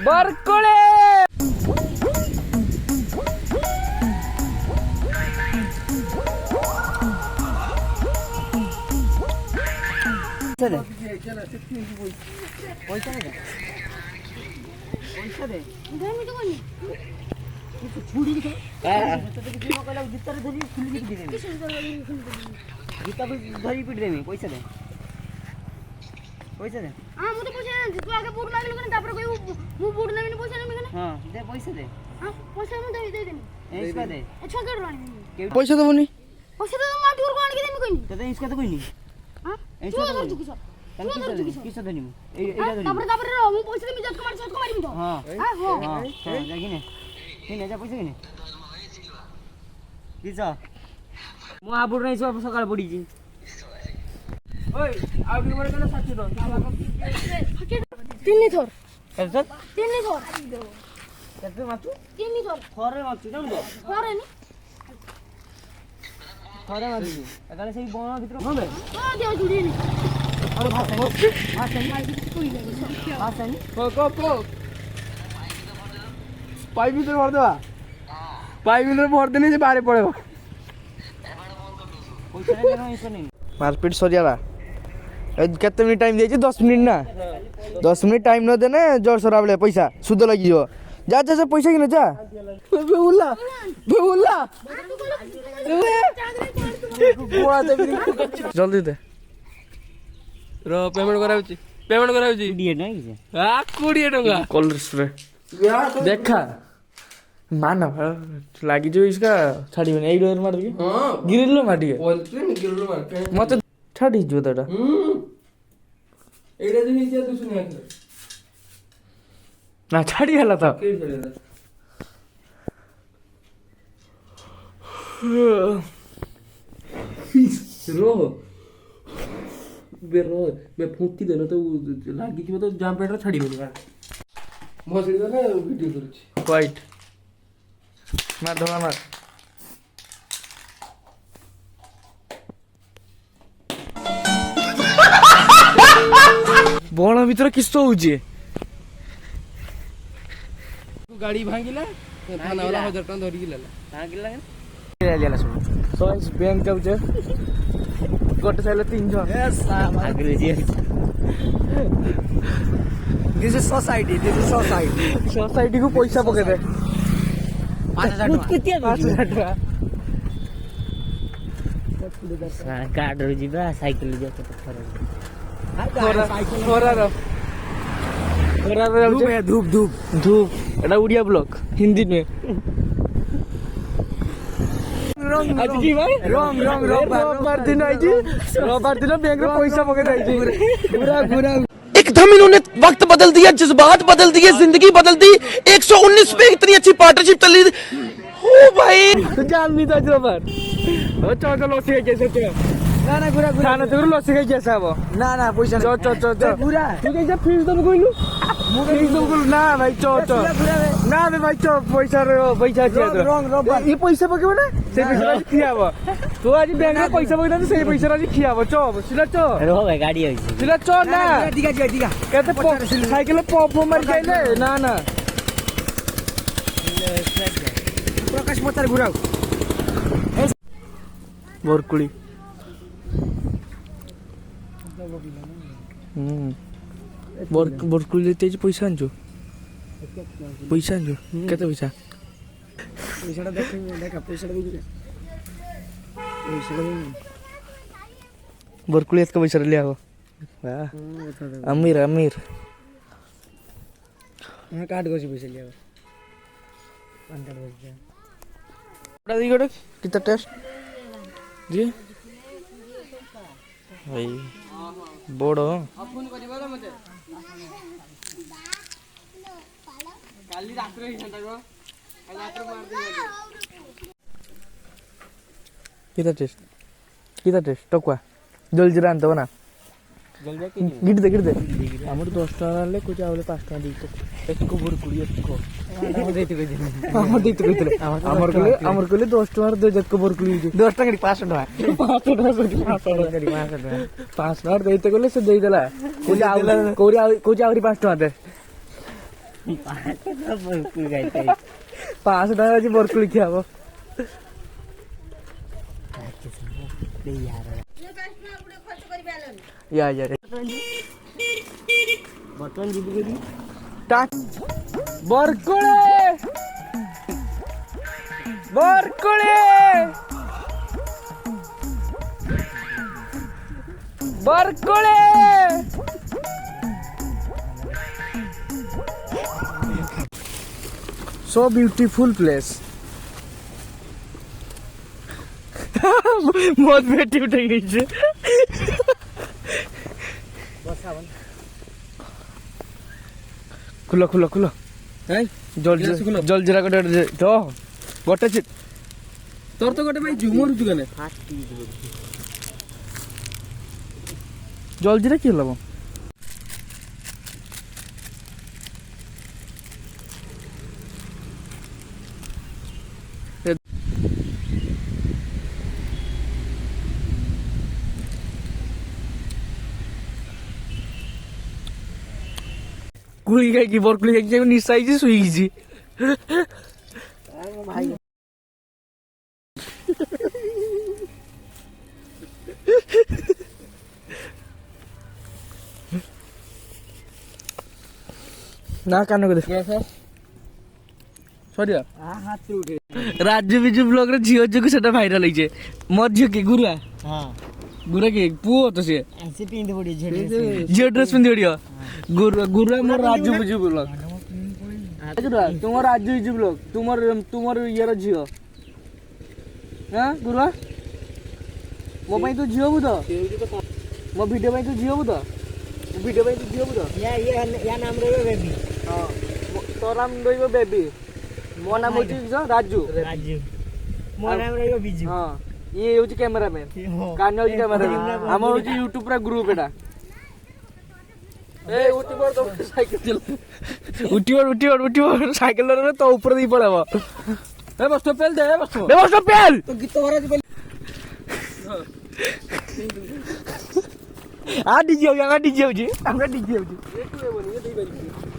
बरकोळे चले पैसा दे पैसा दे मी तो कोनी छुड़ी दे तो किसी को कहला गीता रे धरी खुली दे गीता को धरी पिट दे पैसा दे पैसा दे हां मु तो पैसा दे तू आगे बुड़ मांगले कने तापर कोई मु बुड़ नहीं पैसा नहीं कने हां दे पैसा दे हां पैसा मु दे दे इसका दे अच्छा कर रानी पैसा दबनी पैसा तो माटी और कोन के देमी कोनी तो दे इसका तो कोई नहीं हां ऐसा तो किस धनी मु एटा धनी तापर मु पैसा दे मी जत को मारी तो हां हां जागी ने किने जा पैसा किने किसा मु आबुर नहीं सब सकाळ पडी जी ओय आउडी मरे कने साथी दो तीन थोर कैसे तीन थोर कैसे माचू तीन थोर थोरे माचू जान दो थोरे नी थोरे माचू अगाले सेही बण भितर होबे हां देव जुडी नी अरे भाषा को पाइप भीतर भर देवा पाइप भीतर भर देने से बाहर पड़ेगा मारपीट सरियाला केते मिनिट टाइम दिए 10 मिनिट ना 10 मिनिट टाइम न देने जोर सराबले पैसा सुध लगी जो जा जा पैसा किने जा बोला जल्दी दे रो पेमेंट कराउची डिए नहीं जे आ 20 टका कलर स्प्रे देखा मान लगी जो इसका छाड़ी बने एक डोर मार दे हां गिरिल लो माटी गिरलो मार मत छाड़ी जो दादा एडा दिन इतिहास तू सुनिया ना छाड़ी हला था के छड़ेला रो बे फुंकी देना तो लागी कि तो जाम पेट छाड़ी बनी मसड़ी ना वीडियो करूची वाइट मार धोला मार बण भीतर किस तो होजे गाड़ी भांगिला थाना वाला 1000 टका धरि गेला भांगिला ले लेला सब सोइस बैंक का जे गोटे साइले 3 जन यस आग्रे जी दिस इज सोसाइटी को पैसा पके दे 5000 टका कार्ड रो जीबा साइकिल ले जाते धूप एटा उड़िया ब्लॉक हिंदी में रविवार दिन बैंक में पैसा पके एकदम इन्होंने वक्त बदल दिया, जज्बात बदल दिए, जिंदगी बदल दी। 119 पे इतनी अच्छी पार्टनरशिप चल रही हो भाई। तो जान नहीं था जबर चलो कैसे ना ना गुरा खाना तो लसी खाई कैसा वो ना ना पैसा चो गुरा तू कैसे फीस दम कोइलु फीस दम कोइलु ना भाई चो ना बे भाई चो पैसा चाहिए ये पैसा पकेबो ना से पैसा खियाबो तो आज बैंक में पैसा पकेदा से पैसा आज खियाबो चो सिला चो रो भाई गाड़ी होई सिला चो ना दिगा कहते साइकिल पॉप मार जाइले ना प्रकाश पतार गुराउ बोरकुली बोरकुली लेते पैसा आनजो केते पैसा देखा पैसा बोरकुली का पैसा ले आओ अमीर हां काट गोसी पैसा ले आओ पान कार्ड गोसी बड़ा दी गोटे कितना टेस्ट जी भाई बोर्ड फोन करिबो मते काली रात रे घंटा को रात मार दे कितना टेस्ट टकुआ जल्दी रान तो ना गिट दे हमर 10 टका ले कुछ आवले 5 टका दी तो एक को बोरकुली एक को हमर देते कइतले हमर कोले 10 टका दे जत को बोरकुली 10 टका 5 टका 5 टका देते कोले से दे देला कोई आवरी 5 टका दे 500 টাকা আছে বরকুলি খেয়াব ইয়া যারে বর্তমান জিবি করি টাক বরকুলি বরকুলি বরকুলি so beautiful place बहुत बेटी उठ गई है खुलो खुलो खुलो হ্যাঁ जल जरा को तो गोटे चित তোর তো গোটে ভাই ঝুমর দুকানে जल जीरा কি হলো কুড়ি গাই কি বরকুলি গাই আমি নিশ্চয়ই শুই গেছি ভাই না কান করে সরিয়া হাতে উঠে রাজ্য বিজু ব্লগ রে ঝিও যোগে সেটা ভাইরাল হইছে মোর ঝিও কি গুরুয়া হ্যাঁ গুরা কি পুও তো সে এসে পিন্ড পড়ি ঝেড়ে ঝিও ড্রেস পিন্ধি ওড়িও গুরুয়া মোর রাজ্য বিজু ব্লগ গুরুয়া তোমার রাজ্য বিজু ব্লগ তোমার ইয়ার ঝিও হ্যাঁ গুরুয়া ମୋ ପାଇଁ ତୁ ଝିଅ ହବୁ ତ ମୋ ଭିଡ଼ିଓ ପାଇଁ ତୁ ଝିଅ ହବୁ ତ ଭିଡ଼ିଓ ପାଇଁ ତୁ ଝିଅ ହବୁ ତ या नाम रहिबो बेबी ହଁ ତୋ ନାମ ରହିବ ବେବି ମୋ ନାମ ହଉଛି ରାଜୁ राजू ମୋ नाम रहिबो बिजू ହଁ ଇଏ ହେଉଛି କ୍ୟାମେରାମ୍ୟାନ୍ କାନ ହେଉଛି କ୍ୟାମେରାମ୍ୟାନ୍ ଆମର ହେଉଛି ୟୁଟ୍ୟୁବ ପୁରା ଗ୍ରୁପ ଏଟା ଏ ଉଠିବ ସାଇକେଲ ଉଠିବ ସାଇକେଲ ତ ଉପରେ ଦେଇ ପଳେଇବ এ বস্তু পেল দে বস্তু ବ୍ୟବସ୍ଥା ପେଲ তো গীত ভরা দিবে ଆ ଡିଜି ହଉଛି ଆମେ ଡିଜି ହଉଛି একটু এবনি দেই পারি